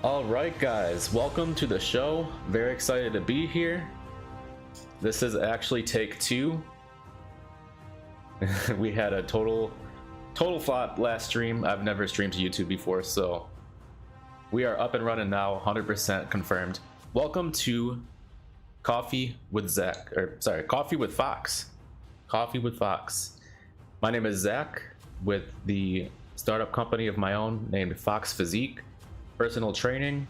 All right, guys, welcome to the show. Very excited to be here. This is actually take two. We had a total flop last stream. I've never streamed to YouTube before, so we are up and running now, 100% confirmed. Welcome to Coffee with Zach, or sorry, Coffee with Fox. Coffee with Fox. My name is Zach with the startup company of my own named Fox Physique. Personal training,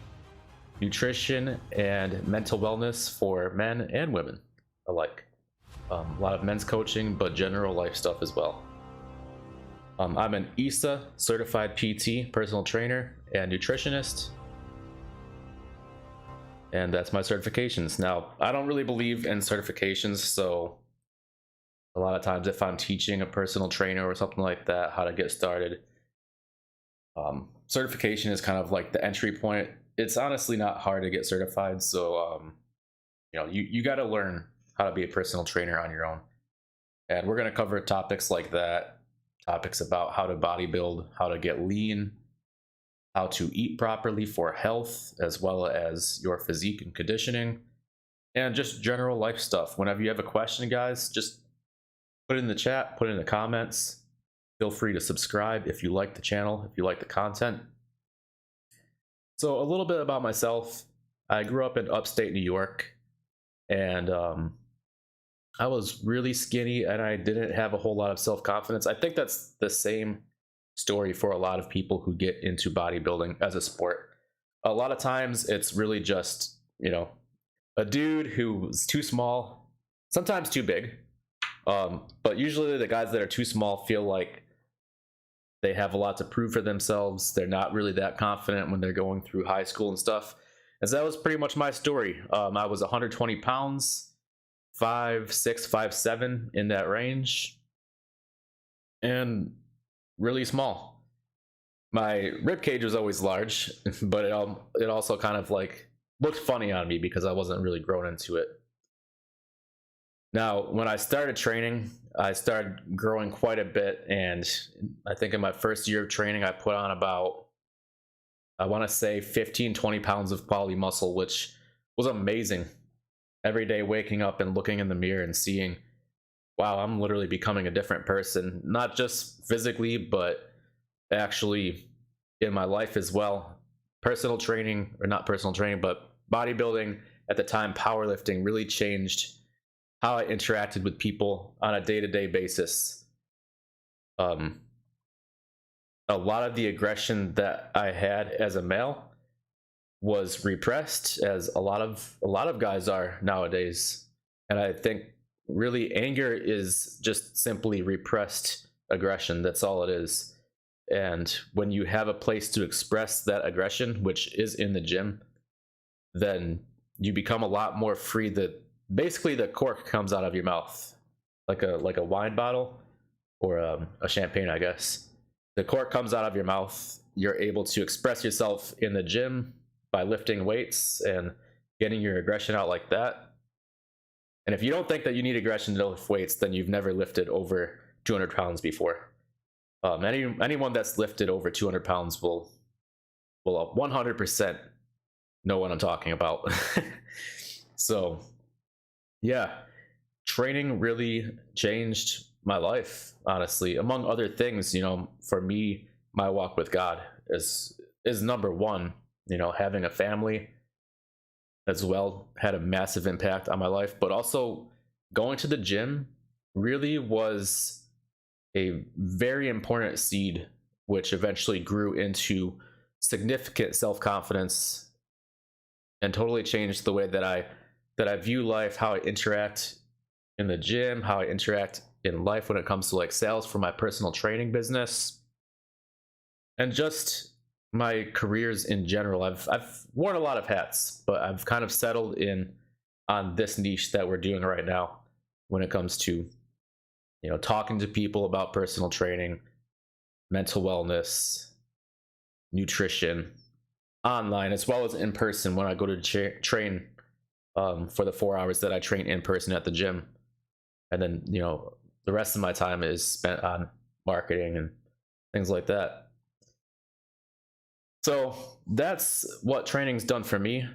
nutrition, and mental wellness for men and women alike. A lot of men's coaching, but general life stuff as well. I'm an ISA certified PT, personal trainer, and nutritionist. And that's my certifications. Now, I don't really believe in certifications, so a lot of times if I'm teaching a personal trainer or something like that, how to get started, certification is kind of like the entry point. It's honestly not hard to get certified, so you got to learn how to be a personal trainer on your own. And we're going to cover topics like that, topics about how to bodybuild, how to get lean, how to eat properly for health, as well as your physique and conditioning, and just general life stuff. Whenever you have a question, guys, just put it in the chat, put it in the comments. Feel free to subscribe if you like the channel, if you like the content. So a little bit about myself. I grew up in upstate New York, and I was really skinny and I didn't have a whole lot of self-confidence. I think that's the same story for a lot of people who get into bodybuilding as a sport. A lot of times it's really just, a dude who's too small, sometimes too big. But usually the guys that are too small feel like they have a lot to prove for themselves. They're not really that confident when they're going through high school and stuff. And so that was pretty much my story. I was 120 pounds, 5'6", 5'7", in that range, and really small. My rib cage was always large, but it also kind of like looked funny on me because I wasn't really grown into it. Now, when I started training, I started growing quite a bit, and I think in my first year of training, I put on about, I want to say 15, 20 pounds of quality muscle, which was amazing. Every day waking up and looking in the mirror and seeing, wow, I'm literally becoming a different person, not just physically, but actually in my life as well. Personal training, or not personal training, but bodybuilding at the time, powerlifting, really changed how I interacted with people on a day-to-day basis. A lot of the aggression that I had as a male was repressed, as a lot of guys are nowadays. And I think really anger is just simply repressed aggression. That's all it is. And when you have a place to express that aggression, which is in the gym, then you become a lot more free. That basically the cork comes out of your mouth like a wine bottle or a champagne, I guess. The cork comes out of your mouth. You're able to express yourself in the gym by lifting weights and getting your aggression out like that. And if you don't think that you need aggression to lift weights, then you've never lifted over 200 pounds before. Anyone that's lifted over 200 pounds will 100% know what I'm talking about. So yeah, training really changed my life, honestly. Among other things, for me, my walk with God is number one. Having a family as well had a massive impact on my life, but also going to the gym really was a very important seed, which eventually grew into significant self-confidence and totally changed the way that I view life, how I interact in the gym, how I interact in life when it comes to like sales for my personal training business, and just my careers in general. I've worn a lot of hats, but I've kind of settled in on this niche that we're doing right now when it comes to talking to people about personal training, mental wellness, nutrition, online as well as in person when I go to train for the 4 hours that I train in person at the gym. And then the rest of my time is spent on marketing and things like that. So that's what training's done for me.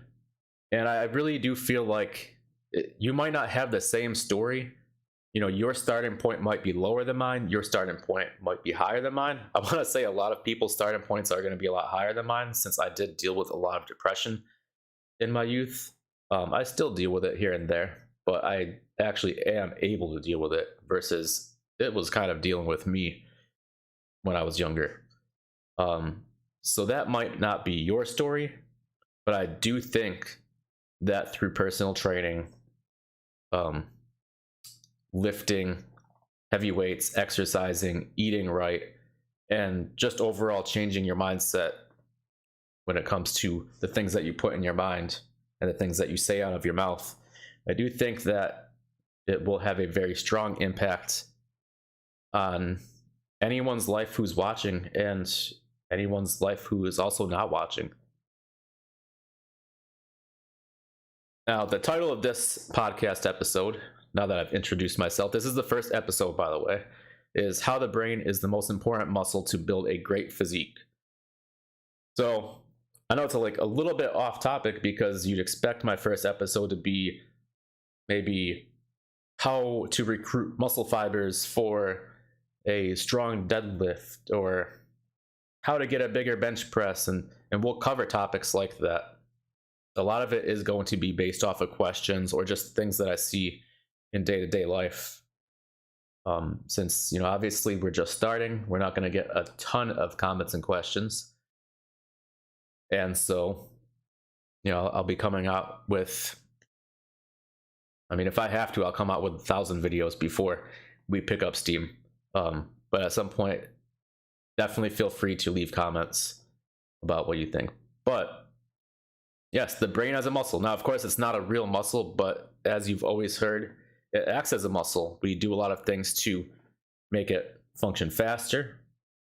And I really do feel like you might not have the same story. Your starting point might be lower than mine. Your starting point might be higher than mine. I want to say a lot of people's starting points are going to be a lot higher than mine, since I did deal with a lot of depression in my youth. I still deal with it here and there, but I actually am able to deal with it versus it was kind of dealing with me when I was younger. So that might not be your story, but I do think that through personal training, lifting heavy weights, exercising, eating right, and just overall changing your mindset when it comes to the things that you put in your mind and the things that you say out of your mouth, I do think that it will have a very strong impact on anyone's life who's watching and anyone's life who is also not watching. Now, the title of this podcast episode, now that I've introduced myself, this is the first episode, by the way, is How the Brain is the Most Important Muscle to Build a Great Physique. So I know it's a little bit off topic, because you'd expect my first episode to be maybe how to recruit muscle fibers for a strong deadlift, or how to get a bigger bench press, and we'll cover topics like that. A lot of it is going to be based off of questions or just things that I see in day-to-day life. Since, obviously we're just starting, we're not going to get a ton of comments and questions. And so, I'll be coming out with, if I have to, I'll come out with 1,000 videos before we pick up steam. But at some point, definitely feel free to leave comments about what you think. But yes, the brain as a muscle. Now, of course, it's not a real muscle, but as you've always heard, it acts as a muscle. We do a lot of things to make it function faster.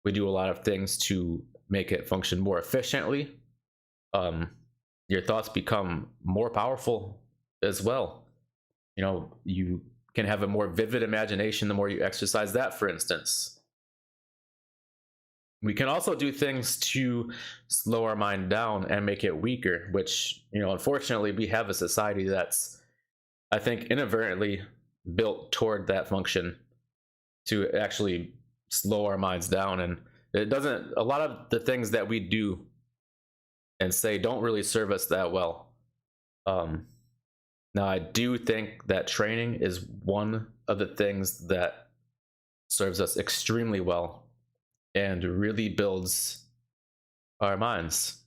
We do a lot of things to make it function more efficiently. Your thoughts become more powerful as well. You can have a more vivid imagination the more you exercise that, for instance. We can also do things to slow our mind down and make it weaker, which, unfortunately, we have a society that's, I think, inadvertently built toward that function to actually slow our minds down. And it doesn't, a lot of the things that we do and say don't really serve us that well. Now, I do think that training is one of the things that serves us extremely well and really builds our minds.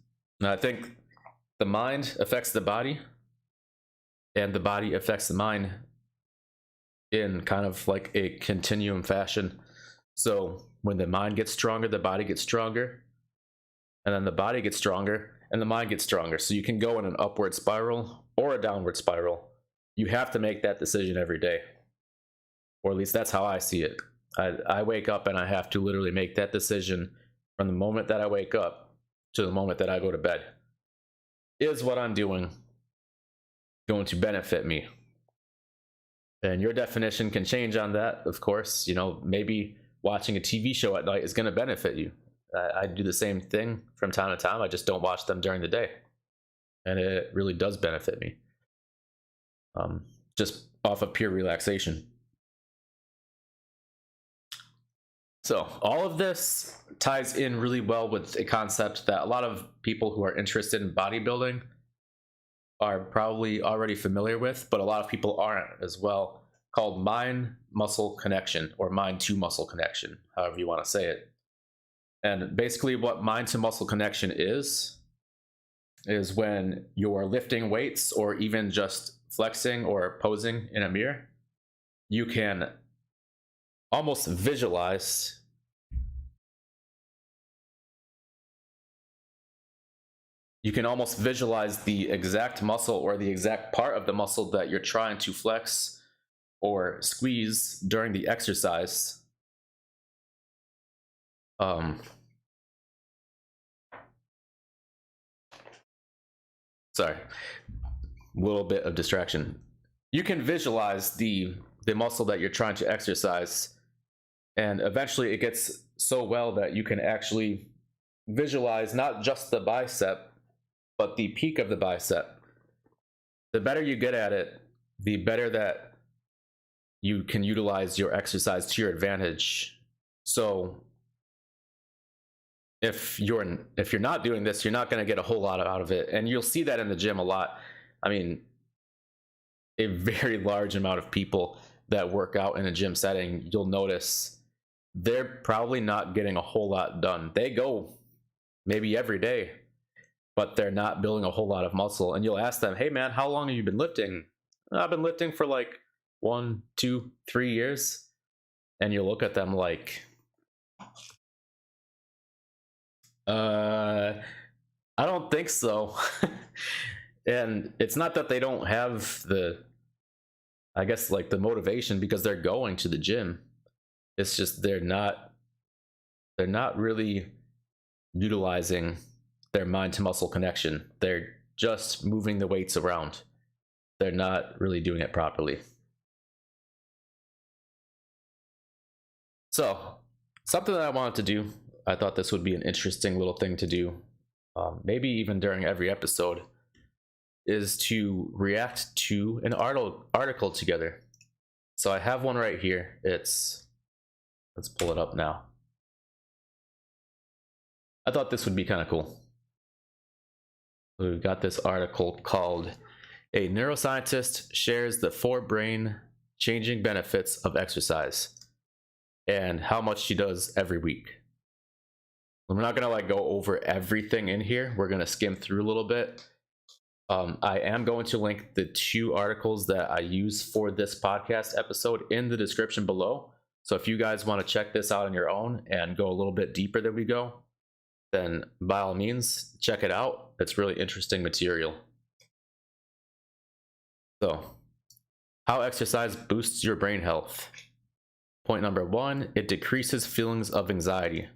And I think the mind affects the body, and the body affects the mind in kind of like a continuum fashion. So when the mind gets stronger, the body gets stronger, and then the body gets stronger and the mind gets stronger. So you can go in an upward spiral or a downward spiral. You have to make that decision every day, or at least that's how I see it. I wake up and I have to literally make that decision from the moment that I wake up to the moment that I go to bed. Is what I'm doing going to benefit me? And your definition can change on that, of course. Maybe watching a TV show at night is going to benefit you. I do the same thing from time to time. I just don't watch them during the day. And it really does benefit me. Just off of pure relaxation. So all of this ties in really well with a concept that a lot of people who are interested in bodybuilding are probably already familiar with, but a lot of people aren't as well, called mind-muscle connection, or mind-to-muscle connection, however you want to say it. And basically what mind-to-muscle connection is when you're lifting weights or even just flexing or posing in a mirror, you can almost visualize the exact muscle or the exact part of the muscle that you're trying to flex or squeeze during the exercise. Sorry, a little bit of distraction. You can visualize the muscle that you're trying to exercise, and eventually it gets so well that you can actually visualize not just the bicep, but the peak of the bicep. The better you get at it, the better that you can utilize your exercise to your advantage. So if you're not doing this, you're not going to get a whole lot out of it, and you'll see that in the gym a lot. I mean, a very large amount of people that work out in a gym setting, you'll notice they're probably not getting a whole lot done. They go maybe every day, but they're not building a whole lot of muscle. And you'll ask them, hey man, how long have you been lifting? I've been lifting for like 1, 2, 3 years. And you'll look at them like, I don't think so. And it's not that they don't have the, I guess, like the motivation, because they're going to the gym. It's just they're not really utilizing their mind to muscle connection. They're just moving the weights around. They're not really doing it properly. So, something that I wanted to do, I thought this would be an interesting little thing to do, maybe even during every episode, is to react to an article together. So I have one right here. Let's pull it up now. I thought this would be kind of cool. We've got this article called "A Neuroscientist Shares the 4 Brain Changing Benefits of Exercise and How Much She Does Every Week." We're not gonna go over everything in here. We're gonna skim through a little bit. I am going to link the 2 articles that I use for this podcast episode in the description below. So if you guys want to check this out on your own and go a little bit deeper than we go, then by all means, check it out. It's really interesting material. So, how exercise boosts your brain health. Point number 1, it decreases feelings of anxiety.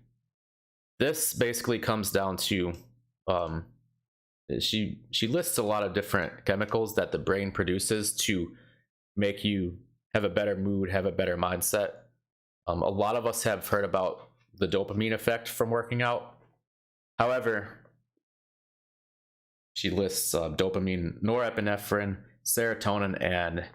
This basically comes down to, she lists a lot of different chemicals that the brain produces to make you have a better mood, have a better mindset. A lot of us have heard about the dopamine effect from working out. However, she lists dopamine, norepinephrine, serotonin, and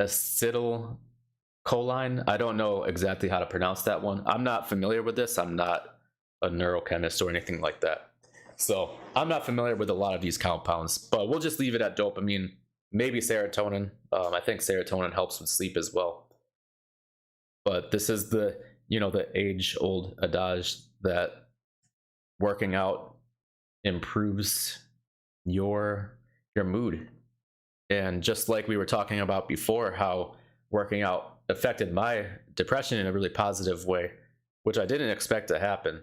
acetylcholine. I don't know exactly how to pronounce that one. I'm not familiar with this. I'm not a neurochemist or anything like that. So I'm not familiar with a lot of these compounds, but we'll just leave it at dopamine, maybe serotonin. I think serotonin helps with sleep as well. But this is the age-old adage that working out improves your mood. And just like we were talking about before, how working out affected my depression in a really positive way, which I didn't expect to happen.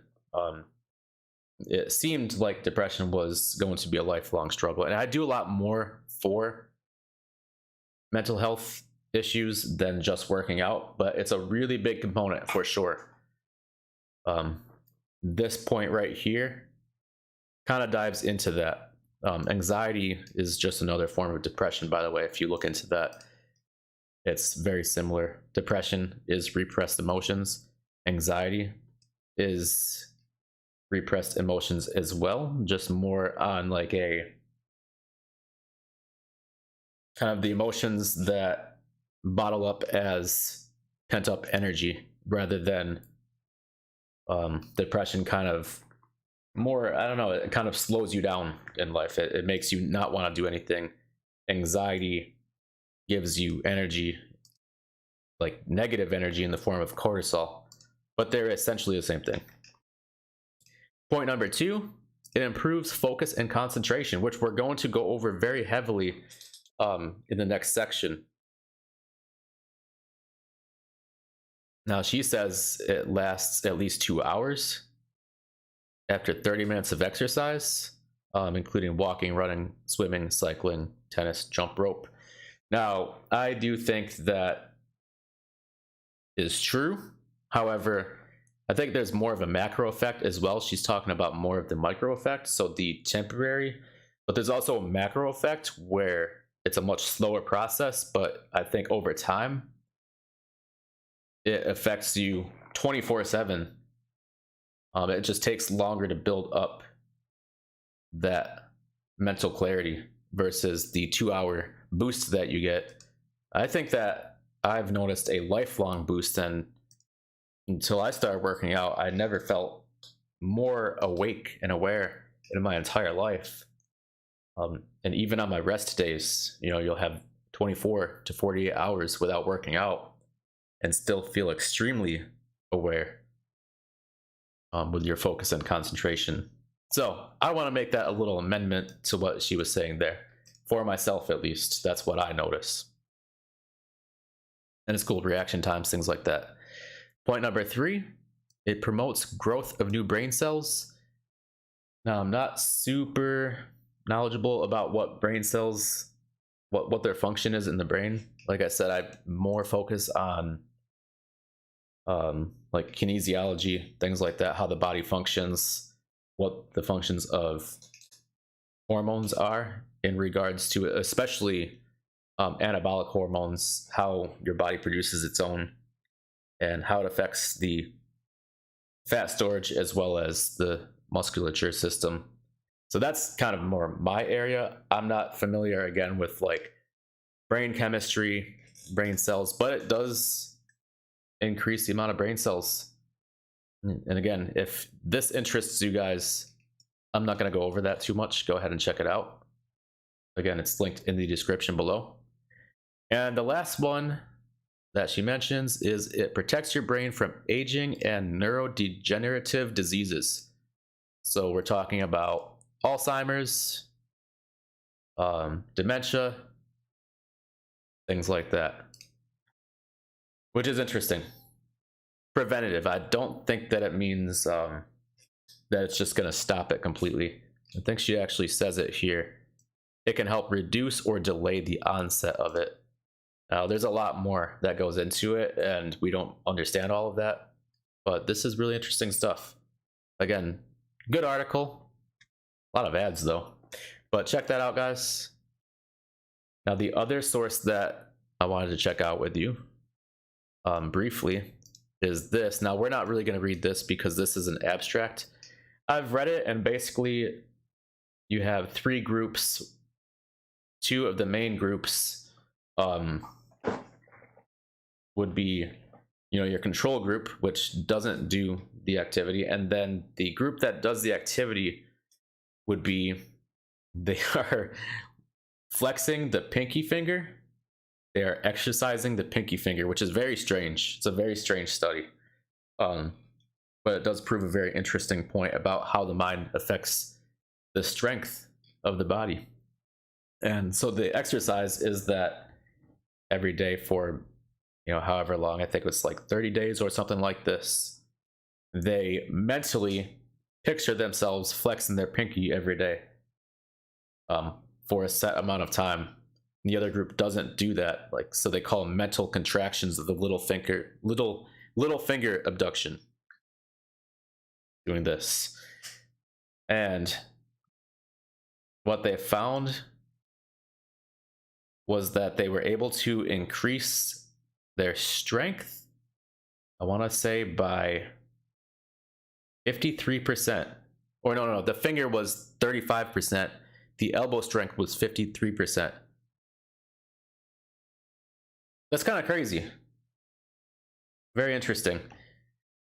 It seemed like depression was going to be a lifelong struggle. And I do a lot more for mental health issues than just working out, but it's a really big component for sure. This point right here kind of dives into that. Anxiety is just another form of depression, by the way. If you look into that, it's very similar. Depression is repressed emotions. Anxiety is repressed emotions as well, just more on like a kind of the emotions that bottle up as pent up energy, rather than depression kind of more, I don't know, it kind of slows you down in life. It makes you not want to do anything. Anxiety gives you energy, like negative energy in the form of cortisol, but they're essentially the same thing. Point number 2, it improves focus and concentration, which we're going to go over very heavily in the next section. Now, she says it lasts at least 2 hours after 30 minutes of exercise, including walking, running, swimming, cycling, tennis, jump rope. Now, I do think that is true. However, I think there's more of a macro effect as well. She's talking about more of the micro effect, so the temporary, but there's also a macro effect where it's a much slower process, but I think over time, it affects you 24/7 It just takes longer to build up that mental clarity versus the 2-hour boost that you get. I think that I've noticed a lifelong boost, and until I started working out, I never felt more awake and aware in my entire life. And even on my rest days, you'll have 24 to 48 hours without working out and still feel extremely aware with your focus and concentration. So I want to make that a little amendment to what she was saying there. For myself, at least, that's what I notice. And it's cool, reaction times, things like that. Point number 3, it promotes growth of new brain cells. Now, I'm not super knowledgeable about what brain cells, what their function is in the brain. Like I said, I more focus on like kinesiology, things like that, how the body functions, what the functions of hormones are in regards to it, especially anabolic hormones, how your body produces its own, and how it affects the fat storage as well as the musculature system. So that's kind of more my area. I'm not familiar, again, with like brain chemistry, brain cells, but it does increase the amount of brain cells. And again, if this interests you guys, I'm not going to go over that too much. Go ahead and check it out. Again, it's linked in the description below. And the last one that she mentions is it protects your brain from aging and neurodegenerative diseases. So we're talking about Alzheimer's, dementia, things like that, which is interesting. Preventative. I don't think that it means that it's just going to stop it completely. I think she actually says it here. It can help reduce or delay the onset of it. Now, there's a lot more that goes into it, and we don't understand all of that, but this is really interesting stuff. Again, good article. A lot of ads, though. But check that out, guys. Now, the other source that I wanted to check out with you briefly is this. Now, we're not really going to read this because this is an abstract. I've read it, and basically you have 3 groups. 2 of the main groups would be, your control group, which doesn't do the activity, and then the group that does the activity would be, they are flexing the pinky finger, they are exercising the pinky finger, which is very strange. It's a very strange study, but it does prove a very interesting point about how the mind affects the strength of the body. And so the exercise is that every day for however long, I think it's like 30 days or something like this, they mentally picture themselves flexing their pinky every day for a set amount of time. The other group doesn't do that, so they call them mental contractions of the little finger abduction, doing this. And what they found was that they were able to increase their strength, I want to say, by 53%. Or no, the finger was 35%. The elbow strength was 53%. That's kind of crazy. Very interesting.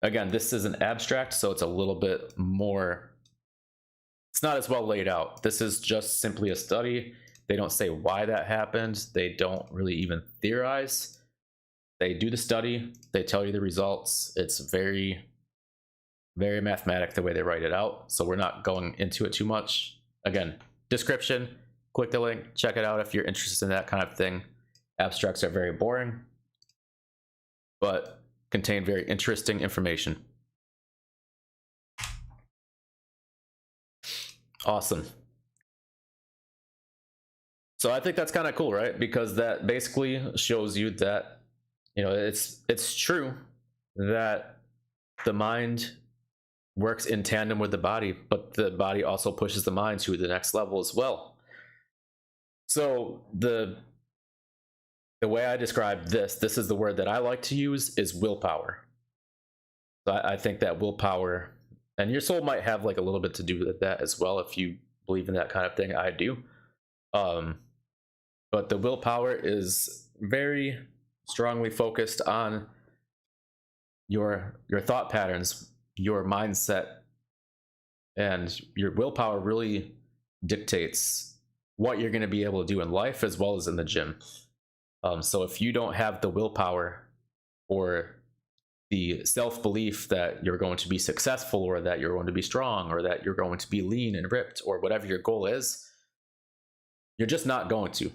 Again, this is an abstract, so it's a little bit more, it's not as well laid out. This is just simply a study. They don't say why that happened. They don't really even theorize. They do the study. They tell you the results. It's very, very mathematic the way they write it out. So we're not going into it too much. Again, description, click the link, check it out if you're interested in that kind of thing. Abstracts are very boring, but contain very interesting information. Awesome. So I think that's kind of cool, right? Because that basically shows you that, it's true that the mind works in tandem with the body, but the body also pushes the mind to the next level as well. So the way I describe this is the word that I like to use, is willpower. So I think that willpower And your soul might have like a little bit to do with that as well if you believe in that kind of thing. I do. Um, but the willpower is very strongly focused on your thought patterns, your mindset, and your willpower really dictates what you're going to be able to do in life as well as in the gym. So if you don't have the willpower or the self-belief that you're going to be successful or that you're going to be strong or that you're going to be lean and ripped or whatever your goal is, you're just not going to.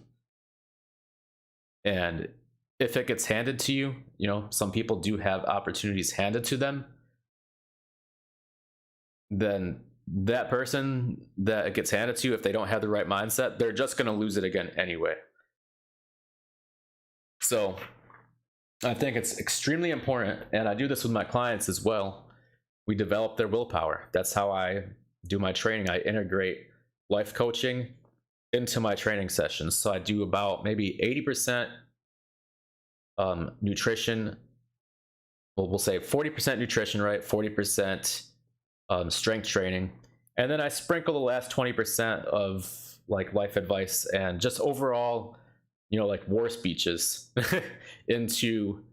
And if it gets handed to you, some people do have opportunities handed to them, then that person that it gets handed to, if they don't have the right mindset, they're just going to lose it again anyway. So I think it's extremely important, and I do this with my clients as well. We develop their willpower. That's how I do my training. I integrate life coaching into my training sessions. So I do about maybe 80% nutrition. Well, we'll say 40% nutrition, right? 40% strength training. And then I sprinkle the last 20% of like life advice and just overall, like war speeches into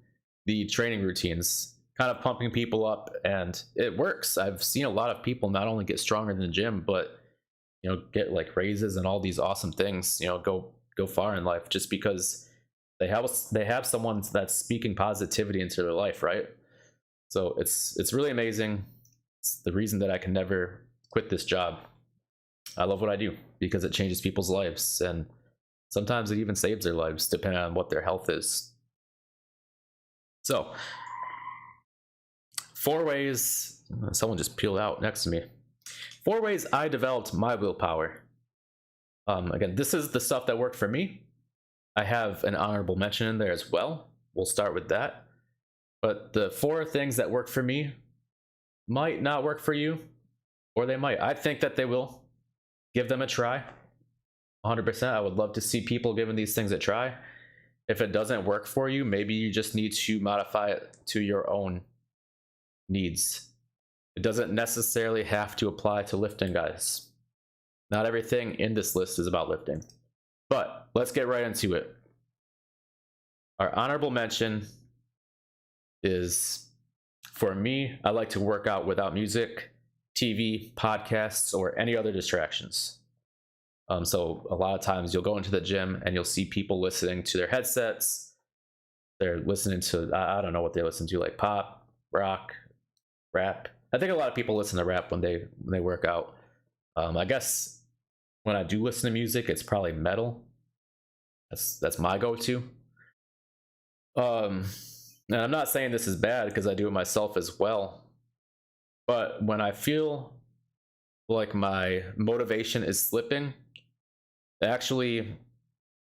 the training routines, kind of pumping people up. And it works. I've seen a lot of people not only get stronger in the gym, but get like raises and all these awesome things, go far in life just because they have someone that's speaking positivity into their life, right? So it's really amazing. It's the reason that I can never quit this job. I love what I do because it changes people's lives, and sometimes it even saves their lives depending on what their health is. So 4 ways, someone just peeled out next to me. 4 ways I developed my willpower. Again, this is the stuff that worked for me. I have an honorable mention in there as well. We'll start with that. But the 4 things that work for me might not work for you, or they might. I think that they will. Give them a try. 100%. I would love to see people giving these things a try. If it doesn't work for you, maybe you just need to modify it to your own needs. It doesn't necessarily have to apply to lifting, guys. Not everything in this list is about lifting. But let's get right into it. Our honorable mention is, for me, I like to work out without music, TV, podcasts, or any other distractions. So a lot of times you'll go into the gym and you'll see people listening to their headsets. They're listening to, I don't know what they listen to, like pop, rock, rap. I think a lot of people listen to rap when they work out. I guess when I do listen to music, it's probably metal. That's my go-to. And I'm not saying this is bad because I do it myself as well. But when I feel like my motivation is slipping, actually,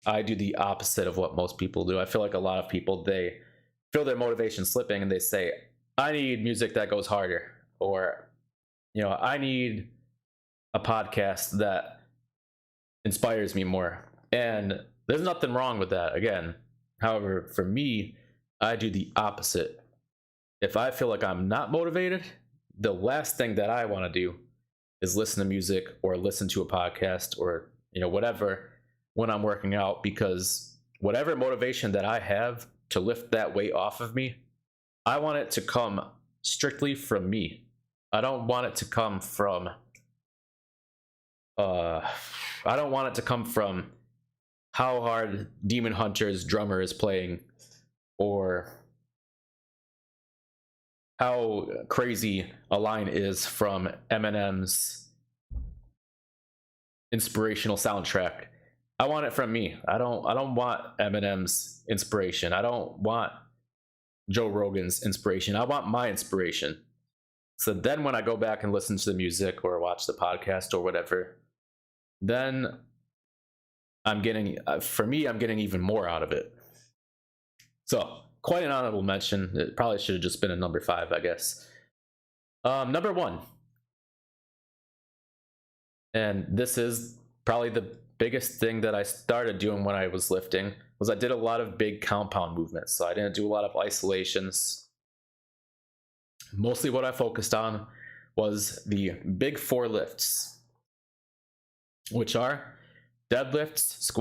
I do the opposite of what most people do. I feel like a lot of people, they feel their motivation slipping and they say, I need music that goes harder, or, I need a podcast that inspires me more. And there's nothing wrong with that, again. However, for me, I do the opposite. If I feel like I'm not motivated, the last thing that I want to do is listen to music or listen to a podcast or whatever when I'm working out, because whatever motivation that I have to lift that weight off of me, I want it to come strictly from me. I don't want it to come from how hard Demon Hunter's drummer is playing, or how crazy a line is from Eminem's inspirational soundtrack. I want it from me. I don't want Eminem's inspiration. I don't want Joe Rogan's inspiration. I want my inspiration. So then when I go back and listen to the music or watch the podcast or whatever, then I'm getting even more out of it. So quite an honorable mention. It probably should have just been a number 5, I guess. Number 1. And this is probably the biggest thing that I started doing when I was lifting, was I did a lot of big compound movements. So I didn't do a lot of isolations. Mostly what I focused on was the big 4 lifts, which are deadlifts,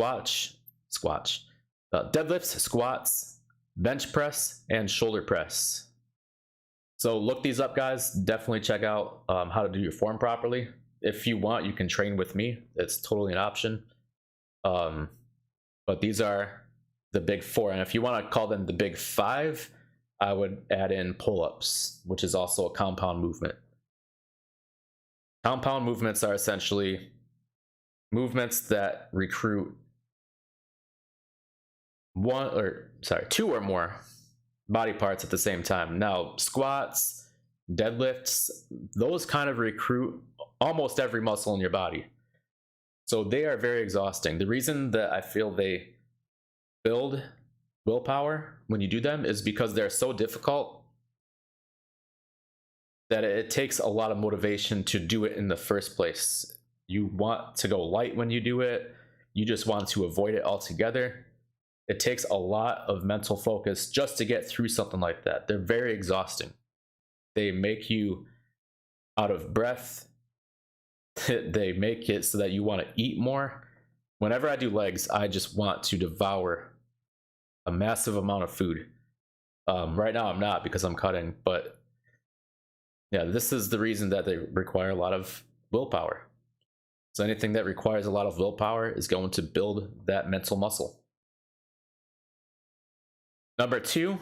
deadlifts, squats, bench press, and shoulder press. So look these up, guys. Definitely check out how to do your form properly. If you want, you can train with me. It's totally an option. But these are the big 4. And if you want to call them the big 5, I would add in pull-ups, which is also a compound movement. Compound movements are essentially movements that recruit 2 or more body parts at the same time. Now, squats, deadlifts, those kind of recruit almost every muscle in your body. So they are very exhausting. The reason that I feel they build willpower when you do them is because they're so difficult that it takes a lot of motivation to do it in the first place. You want to go light when you do it. You just want to avoid it altogether. It takes a lot of mental focus just to get through something like that. They're very exhausting. They make you out of breath. They make it so that you want to eat more. Whenever I do legs, I just want to devour a massive amount of food. Right now I'm not because I'm cutting, but yeah, this is the reason that they require a lot of willpower. So anything that requires a lot of willpower is going to build that mental muscle. Number 2,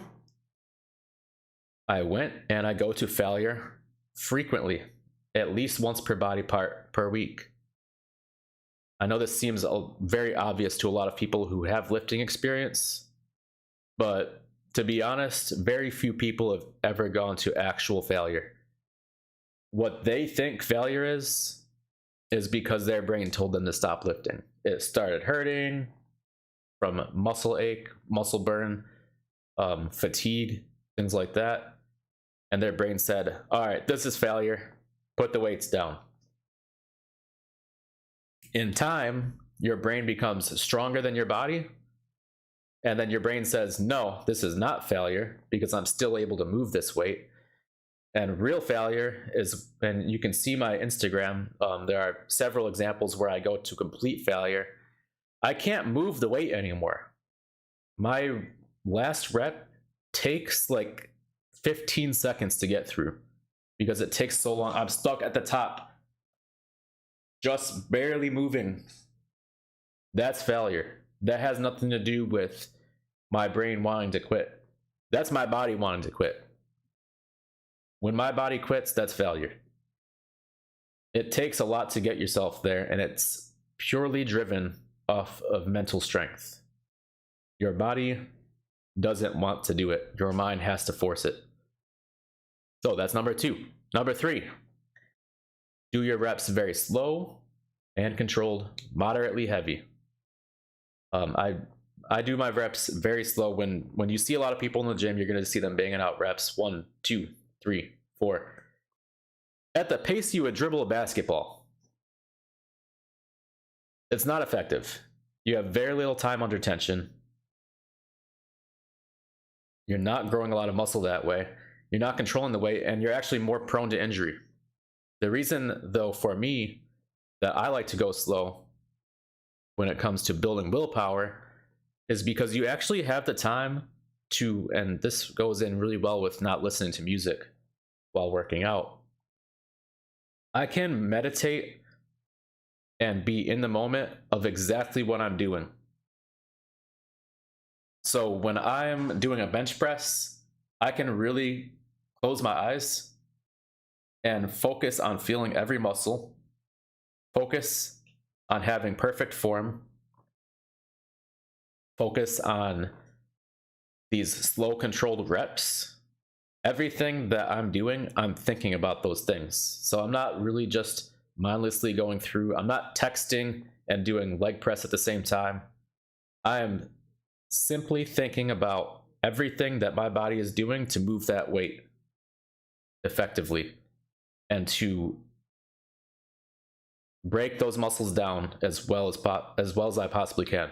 I went and I go to failure frequently, at least once per body part per week. I know this seems very obvious to a lot of people who have lifting experience, but to be honest, very few people have ever gone to actual failure. What they think failure is because their brain told them to stop lifting. It started hurting from muscle ache, muscle burn, fatigue, things like that. And their brain said, all right, this is failure. Put the weights down. In time, your brain becomes stronger than your body. And then your brain says, no, this is not failure because I'm still able to move this weight. And real failure is, and you can see my Instagram, there are several examples where I go to complete failure. I can't move the weight anymore. My last rep takes like 15 seconds to get through because it takes so long. I'm stuck at the top, just barely moving. That's failure. That has nothing to do with my brain wanting to quit. That's my body wanting to quit. When my body quits, that's failure. It takes a lot to get yourself there, and it's purely driven off of mental strength. Your body doesn't want to do it. Your mind has to force it. So that's number 2. Number 3, do your reps very slow and controlled, moderately heavy. I do my reps very slow. When you see a lot of people in the gym, you're going to see them banging out reps 1, 2, 3, 4 at the pace you would dribble a basketball. It's not effective. You have very little time under tension. You're not growing a lot of muscle that way. You're not controlling the weight, and you're actually more prone to injury. The reason, though, for me, that I like to go slow when it comes to building willpower is because you actually have the time to, and this goes in really well with not listening to music while working out. I can meditate and be in the moment of exactly what I'm doing. So when I'm doing a bench press, I can really close my eyes and focus on feeling every muscle, focus on having perfect form, focus on these slow controlled reps. Everything that I'm doing, I'm thinking about those things. So I'm not really just mindlessly going through. I'm not texting and doing leg press at the same time. I am simply thinking about everything that my body is doing to move that weight effectively and to break those muscles down as well as I possibly can.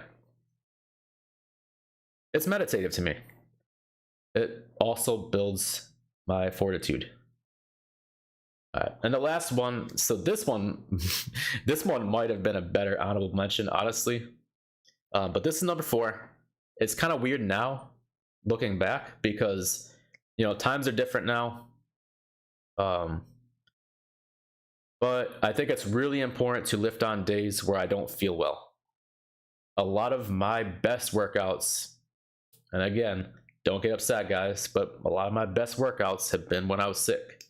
It's meditative to me. It also builds my fortitude. All right, and the last one. So this one, this one might have been a better honorable mention, honestly. But this is number 4. It's kind of weird now, looking back, because times are different now. But I think it's really important to lift on days where I don't feel well. A lot of my best workouts, and again, don't get upset, guys, but a lot of my best workouts have been when I was sick.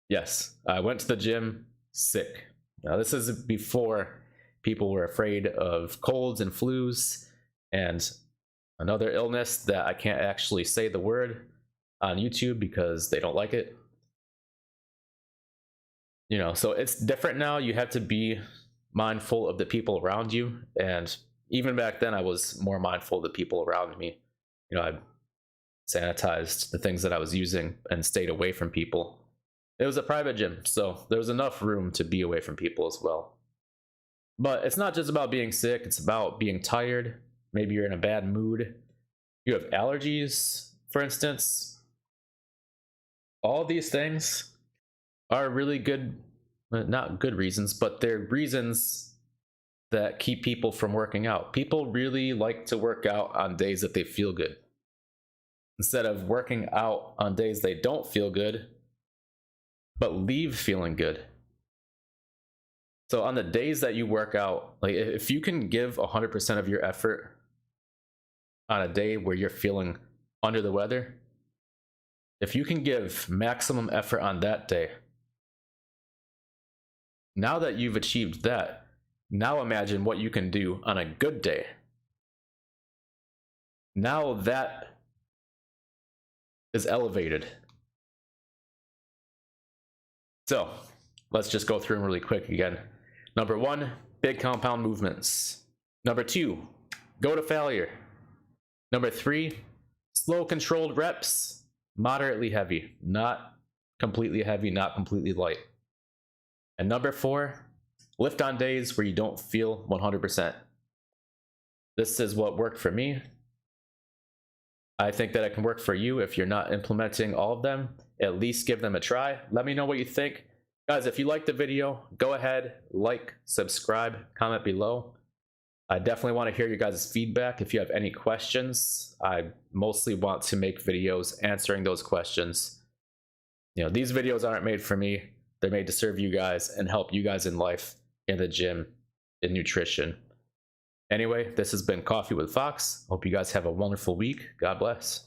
Yes, I went to the gym sick. Now, this is before people were afraid of colds and flus and another illness that I can't actually say the word on YouTube because they don't like it. So it's different now. You have to be mindful of the people around you. And even back then, I was more mindful of the people around me. I sanitized the things that I was using and stayed away from people. It was a private gym, so there was enough room to be away from people as well. But it's not just about being sick. It's about being tired. Maybe you're in a bad mood. You have allergies, for instance. All these things are really good, not good reasons, but they're reasons that keep people from working out. People really like to work out on days that they feel good, instead of working out on days they don't feel good, but leave feeling good. So on the days that you work out, like if you can give 100% of your effort on a day where you're feeling under the weather, if you can give maximum effort on that day, now that you've achieved that, now imagine what you can do on a good day. Now that is elevated. So let's just go through them really quick again. Number 1, big compound movements. Number 2, go to failure. Number 3, slow controlled reps, moderately heavy, not completely heavy, not completely light. And number 4, lift on days where you don't feel 100%. This is what worked for me. I think that it can work for you. If you're not implementing all of them, at least give them a try. Let me know what you think. Guys, if you liked the video, go ahead, like, subscribe, comment below. I definitely want to hear you guys' feedback. If you have any questions, I mostly want to make videos answering those questions. These videos aren't made for me. They're made to serve you guys and help you guys in life, in the gym, in nutrition. Anyway, this has been Coffee with Fox. Hope you guys have a wonderful week. God bless.